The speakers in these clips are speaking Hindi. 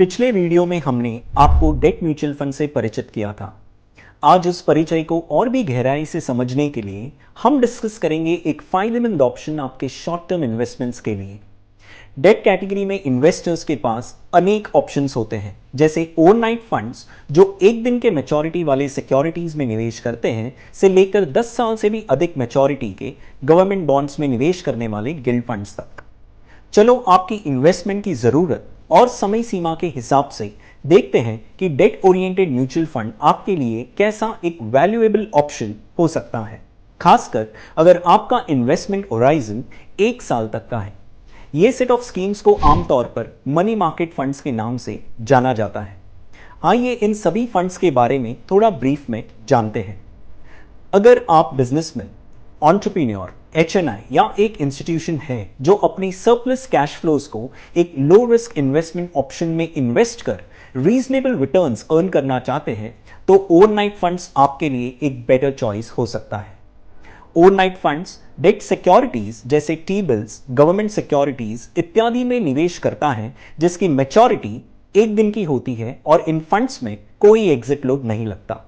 पिछले वीडियो में हमने आपको डेट म्यूचुअल फंड से परिचित किया था। आज उस परिचय को और भी गहराई से समझने के लिए हम डिस्कस करेंगे एक फायदेमंद ऑप्शन आपके शॉर्ट टर्म इन्वेस्टमेंट्स के लिए। डेट कैटेगरी में इन्वेस्टर्स के पास अनेक ऑप्शंस होते हैं, जैसे ओवरनाइट फंड्स जो एक दिन के मैच्योरिटी वाले सिक्योरिटीज में निवेश करते हैं से लेकर 10 साल से भी अधिक मैच्योरिटी के गवर्नमेंट बॉन्ड्स में निवेश करने वाले गिल्ड फंड्स तक। चलो आपकी इन्वेस्टमेंट की जरूरत और समय सीमा के हिसाब से देखते हैं कि डेट ओरिएंटेड म्यूचुअल फंड आपके लिए कैसा एक वैल्यूएबल ऑप्शन हो सकता है, खासकर अगर आपका इन्वेस्टमेंट होराइजन 1 साल तक का है। ये सेट ऑफ स्कीम्स को आमतौर पर मनी मार्केट फंड्स के नाम से जाना जाता है। आइए इन सभी फंड्स के बारे में थोड़ा ब्रीफ में जानते हैं। अगर आप बिजनेसमैन, एंटरप्रेन्योर, HNI या एक इंस्टीट्यूशन है जो अपनी सरप्लस कैश फ्लोज को एक लो रिस्क इन्वेस्टमेंट ऑप्शन में इन्वेस्ट कर रीजनेबल रिटर्न्स अर्न करना चाहते हैं, तो ओवरनाइट फंड्स आपके लिए एक बेटर चॉइस हो सकता है। ओवरनाइट फंड्स डेट सिक्योरिटीज जैसे टी बिल्स, गवर्नमेंट सिक्योरिटीज इत्यादि में निवेश करता है जिसकी मैच्योरिटी 1 दिन की होती है और इन फंड्स में कोई एग्जिट लोड नहीं लगता।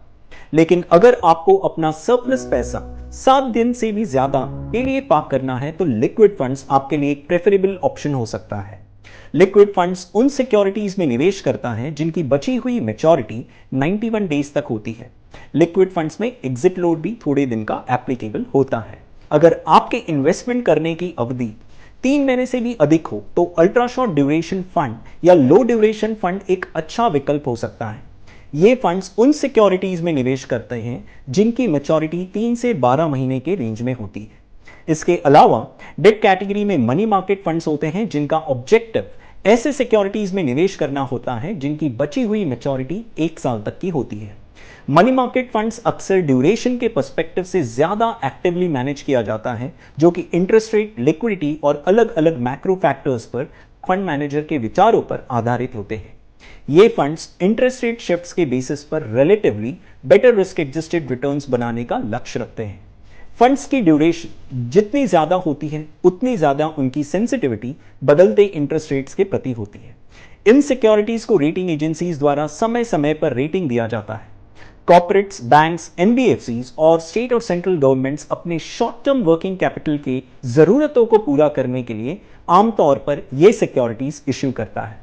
लेकिन अगर आपको अपना सरप्लस पैसा 7 दिन से भी ज्यादा के लिए पार्क करना है तो लिक्विड फंड्स आपके लिए एक प्रेफरेबल ऑप्शन हो सकता है। लिक्विड फंड्स उन सिक्योरिटीज में निवेश करता है जिनकी बची हुई मैच्योरिटी 91 डेज तक होती है। लिक्विड फंड्स में एग्जिट लोड भी थोड़े दिन का एप्लीकेबल होता है। अगर आपके इन्वेस्टमेंट करने की अवधि 3 महीने से भी अधिक हो तो अल्ट्रा शॉर्ट ड्यूरेशन फंड या लो ड्यूरेशन फंड एक अच्छा विकल्प हो सकता है। ये फंड्स उन सिक्योरिटीज में निवेश करते हैं जिनकी मैच्योरिटी 3 से 12 महीने के रेंज में होती है। इसके अलावा डेट कैटेगरी में मनी मार्केट फंड्स होते हैं जिनका ऑब्जेक्टिव ऐसे सिक्योरिटीज में निवेश करना होता है जिनकी बची हुई मैच्योरिटी 1 साल तक की होती है। मनी मार्केट फंड्स अक्सर ड्यूरेशन के पर्सपेक्टिव से ज्यादा एक्टिवली मैनेज किया जाता है, जो कि इंटरेस्ट रेट, लिक्विडिटी और अलग अलग मैक्रो फैक्टर्स पर फंड मैनेजर के विचारों पर आधारित होते हैं। ये फंड्स इंटरेस्ट रेट शिफ्ट्स के बेसिस पर relatively better risk adjusted returns बनाने का लक्ष्य रखते हैं। फंड्स की ड्यूरेशन जितनी ज्यादा होती है उतनी ज्यादा उनकी सेंसिटिविटी बदलते इंटरेस्ट रेट्स के प्रति होती है। इन सिक्योरिटीज को रेटिंग एजेंसीज द्वारा समय समय पर रेटिंग दिया जाता है। कॉर्पोरेट्स, बैंक्स, NBFCs और स्टेट और सेंट्रल गवर्नमेंट्स अपने शॉर्ट टर्म वर्किंग कैपिटल की जरूरतों को पूरा करने के लिए आमतौर पर ये सिक्योरिटीज इश्यू करता है।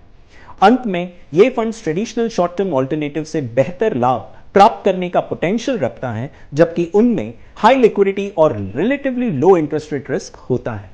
अंत में ये funds traditional short term alternative से बेहतर लाभ प्राप्त करने का पोटेंशियल रखता है, जबकि उनमें हाई लिक्विडिटी और relatively low interest rate risk होता है।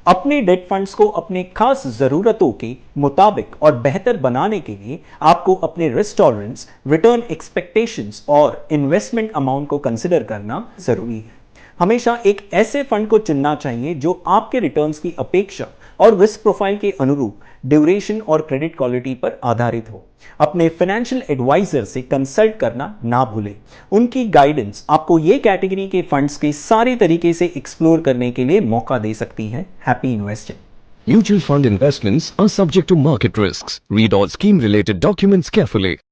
अपने डेट फंड्स को अपने खास जरूरतों के मुताबिक और बेहतर बनाने के लिए आपको अपने रिस्क टॉलरेंस, रिटर्न एक्सपेक्टेशंस और इन्वेस्टमेंट अमाउंट को कंसिडर करना जरूरी है। हमेशा एक ऐसे फंड को चुनना चाहिए जो आपके रिटर्न्स की अपेक्षा और रिस्क प्रोफाइल के अनुरूप ड्यूरेशन और क्रेडिट क्वालिटी पर आधारित हो। अपने फाइनेंशियल एडवाइजर से कंसल्ट करना ना भूलें। उनकी गाइडेंस आपको ये कैटेगरी के फंड्स के सारे तरीके से एक्सप्लोर करने के लिए मौका दे सकती है। Happy investing. Mutual fund investments are subject to market risks. Read all scheme related documents carefully.